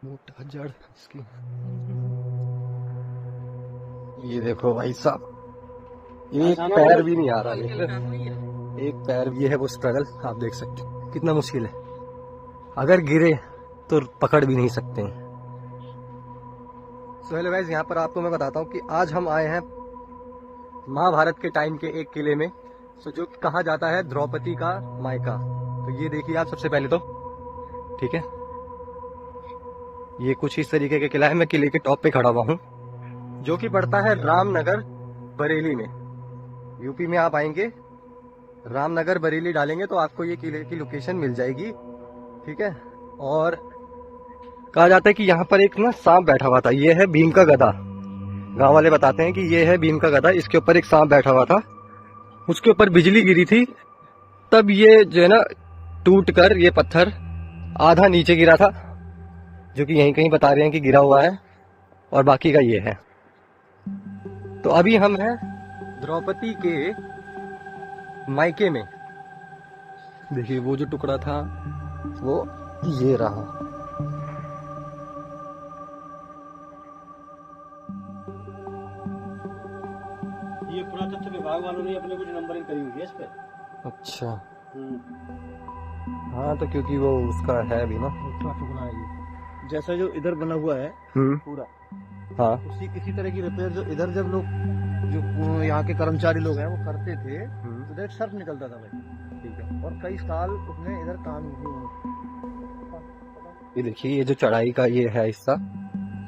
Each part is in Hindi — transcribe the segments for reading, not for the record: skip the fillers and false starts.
मोटा जड़ इसकी। ये देखो भाई साहब, एक पैर भी नहीं आ रहा है। एक पैर भी है, वो स्ट्रगल आप देख सकते हो कितना मुश्किल है। अगर गिरे तो पकड़ भी नहीं सकते हैं। सो हेलो गाइस, यहाँ पर आपको मैं बताता हूँ कि आज हम आए हैं महाभारत के टाइम के एक किले में, जो कहा जाता है द्रौपदी का मायका। तो ये देखिए आप सबसे पहले तो, ठीक है, ये कुछ इस तरीके का किला है। मैं किले के टॉप पे खड़ा हुआ हूँ, जो कि पड़ता है रामनगर बरेली में। यूपी में आप आएंगे, रामनगर बरेली डालेंगे तो आपको ये किले की लोकेशन मिल जाएगी, ठीक है। और कहा जाता है कि यहाँ पर एक ना सांप बैठा हुआ था। ये है भीम का गधा। गांव वाले बताते हैं कि ये है भीम का गधा। इसके ऊपर एक सांप बैठा हुआ था, उसके ऊपर बिजली गिरी थी, तब ये जो है ना टूट कर ये पत्थर आधा नीचे गिरा था, जो कि यहीं कहीं बता रहे हैं कि गिरा हुआ है, और बाकी का ये है। तो अभी हम हैं द्रौपदी के मायके में। देखिए वो जो टुकड़ा था वो ये रहा। ये पुरातत्व विभाग वालों ने अपने कुछ नंबरिंग करी हुई है इस पे। अच्छा, हाँ तो क्योंकि वो उसका है भी ना, उसका टुकड़ा है ये। जैसा जो इधर बना हुआ है पूरा, हाँ इसी तरह की रिपेयर जो इधर जब लोग जो यहाँ के कर्मचारी लोग हैं वो करते थे, तो इधर सर्फ निकलता था भाई, ठीक है। और कई साल उसने इधर काम किया। ये देखिए ये जो चढ़ाई का ये है हिस्सा,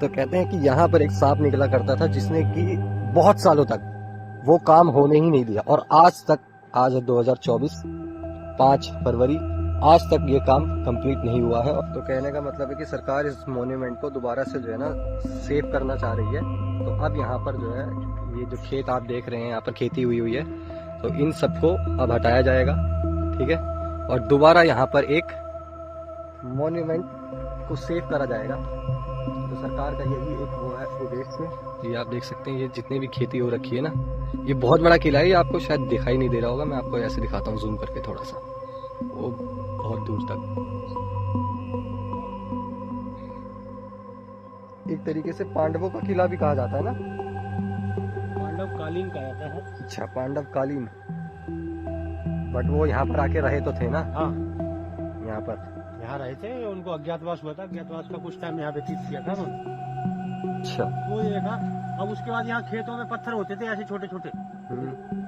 तो कहते हैं कि यहाँ पर एक सांप निकला करता था, जिसने कि बहुत सालों तक वो काम होने ही नहीं दिया। और आज तक, आज है 2024, 5 फरवरी, आज तक ये काम कंप्लीट नहीं हुआ है। तो कहने का मतलब है कि सरकार इस मॉन्यूमेंट को दोबारा से जो है ना सेव करना चाह रही है। तो अब यहाँ पर जो है ये जो खेत आप देख रहे हैं, यहाँ पर खेती हुई है, तो इन सबको अब हटाया जाएगा, ठीक है। और दोबारा यहाँ पर एक मॉन्यूमेंट को सेव करा जाएगा। तो सरकार का यही एक वो है उद्देश्य। ये आप देख सकते हैं, ये जितनी भी खेती हो रखी है ना, ये बहुत बड़ा किला है। ये आपको शायद दिखाई नहीं दे रहा होगा, मैं आपको ऐसे दिखाता हूँ जूम करके थोड़ा सा, वो बहुत दूर तक। एक तरीके से पांडवों का किला भी कहा जाता है ना, पांडव कालीन कहा जाता है। अच्छा, पांडव कालीन। बट वो यहाँ पर आके रहे तो थे ना। हाँ, यहाँ रहे थे, उनको अज्ञातवास हुआ था। अज्ञातवास का कुछ टाइम यहाँ व्यतीत किया था उन्होंने। अच्छा, वो ये था। अब उसके बाद यहाँ खेतों में पत्थर होते थे ऐसे छोटे छोटे,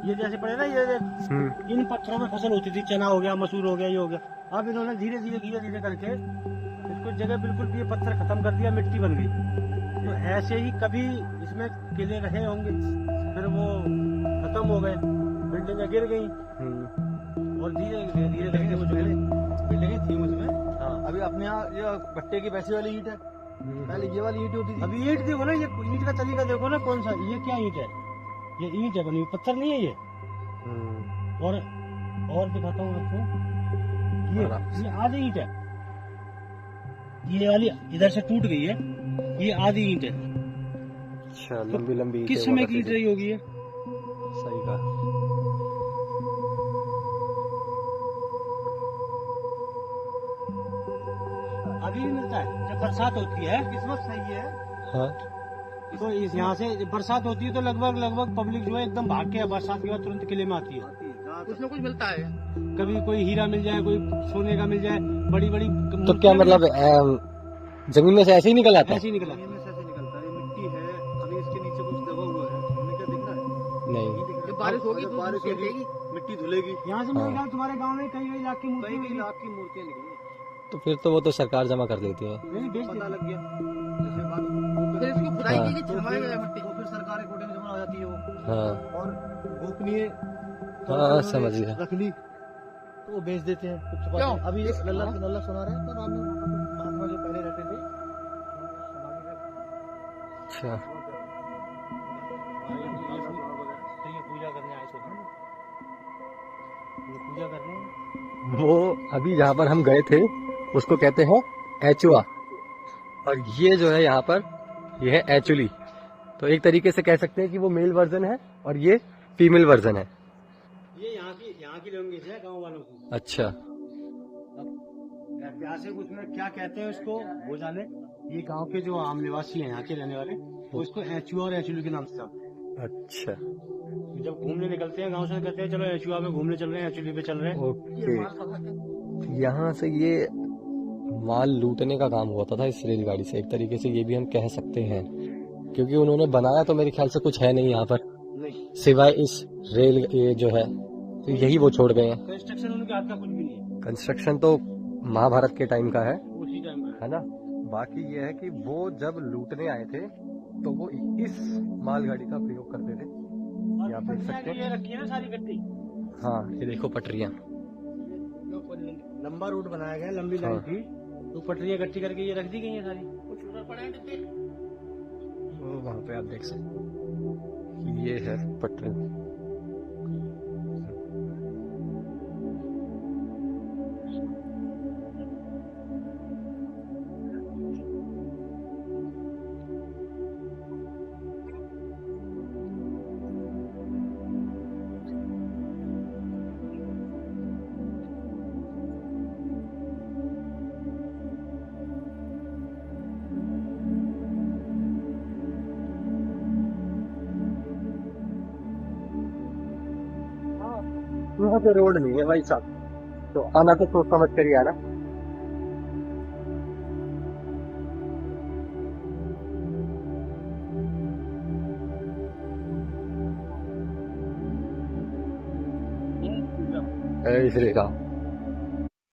ये जैसे पड़े ना, ये इन पत्थरों में फसल होती थी। चना हो गया, मसूर हो गया, ये हो गया। अब इन्होंने धीरे धीरे करके इसको जगह बिल्कुल ये पत्थर खत्म कर दिया, मिट्टी बन गई। तो ऐसे ही कभी इसमें किले रहे होंगे, फिर वो खत्म हो गए, बिल्डिंगें गिर गई, और धीरे धीरे करके वो जो बिल्डिंगें थी उसमें। हाँ, अभी अपने यहाँ ये भट्टे की वैसी वाली ईंट है, पहले ये वाली ईंट होती थी। अभी ईंट देखो ना, ये ईंट का तरीका देखो ना, कौन सा, ये क्या ईंट है? ये ईंट है बनी हुई, पत्थर नहीं है ये। और दिखाता हूँ आपको, ये आधी ईंट है। ये वाली इधर से टूट गई है, ये आधी ईंट है। अच्छा, लंबी लंबी किस समय की ईंट रही होगी ये? सही कहा। अभी भी मिलता है जब बरसात होती है, किस्मत सही है। हाँ, तो इस यहाँ से बरसात होती है तो लगभग पब्लिक जो है एकदम भाग के बरसात के बाद तुरंत किले में आती है। कुछ न कुछ मिलता है, कभी कोई हीरा मिल जाए, कोई सोने का मिल जाए, बड़ी बड़ी। तो क्या मतलब जमीन में से ऐसे ही निकल आता है? ऐसे ही निकला, जमीन में से ऐसे निकलता है। मिट्टी है, अभी इसके नीचे कुछ दबा हुआ है, हमें क्या दिख रहा है? नहीं। जब बारिश होगी तो बारिश होगी, मिट्टी धुलेगी। यहाँ से मेरे ख्याल तुम्हारे गाँव में कई लाख की मूर्तियाँ निकली। तो फिर तो वो तो सरकार जमा कर लेती है। पता लग गया, फिर इसको खुदाई की छलवाई में मिट्टी, तो फिर सरकारी कोटे में जमा हो जाती है वो। हाँ, और गोपनीय, हाँ समझ गया, रख ली तो वो बेच देते हैं। अभी लल्ला सुना रहे हैं, तो महात्मा जो पहले रहते थे। अच्छा, ये पूजा करने आए थे, ये पूजा करने। वो अभी जहाँ पर हम गए थे उसको कहते हैं एचुआ, और ये जो है यहाँ पर ये है एचुली। तो एक तरीके से कह सकते हैं कि वो मेल वर्जन है और ये फीमेल वर्जन है। ये यहाँ की लैंग्वेज है गांव वालों की। अच्छा, अब क्या ऐतिहासिक उसमें क्या कहते हैं उसको वो जाने। ये गांव के जो आम निवासी हैं यहाँ के रहने वाले, वो इसको एचुआ और एचुलू के नाम से जानते हैं। अच्छा, जब घूमने निकलते हैं गांव से, कहते हैं चलो एचुआ में घूमने चल रहे हैं, एचुलू पे चल रहे हैं। ओके। यहाँ से ये माल लूटने का काम होता था इस रेलगाड़ी से, एक तरीके से ये भी हम कह सकते हैं, क्योंकि उन्होंने बनाया तो मेरे ख्याल से कुछ है नहीं यहाँ पर नहीं, सिवाय इस रेल ये जो है, तो यही वो छोड़ गए हैं। कंस्ट्रक्शन उनके हाथ का कुछ भी नहीं है, कंस्ट्रक्शन तो महाभारत के टाइम का है उसी टाइम का है ना। बाकी ये है कि वो जब लूटने आए थे तो वो इस मालगाड़ी का प्रयोग करते थे। ये आप देख सकते हैं। ये रखी है ना सारी गट्टी। हाँ, ये देखो पटरियाँ। लंबा रूट बनाया गया, लंबी लाइन थी, तो पटरियाँ इकट्ठी करके ये रख दी गई है सारी। वो वहाँ पे आप देख सकते हो, ये है पटरी। यहाँ पे रोड नहीं है भाई साहब, तो आना तो सोच समझ कर ही आना। जय श्री राम।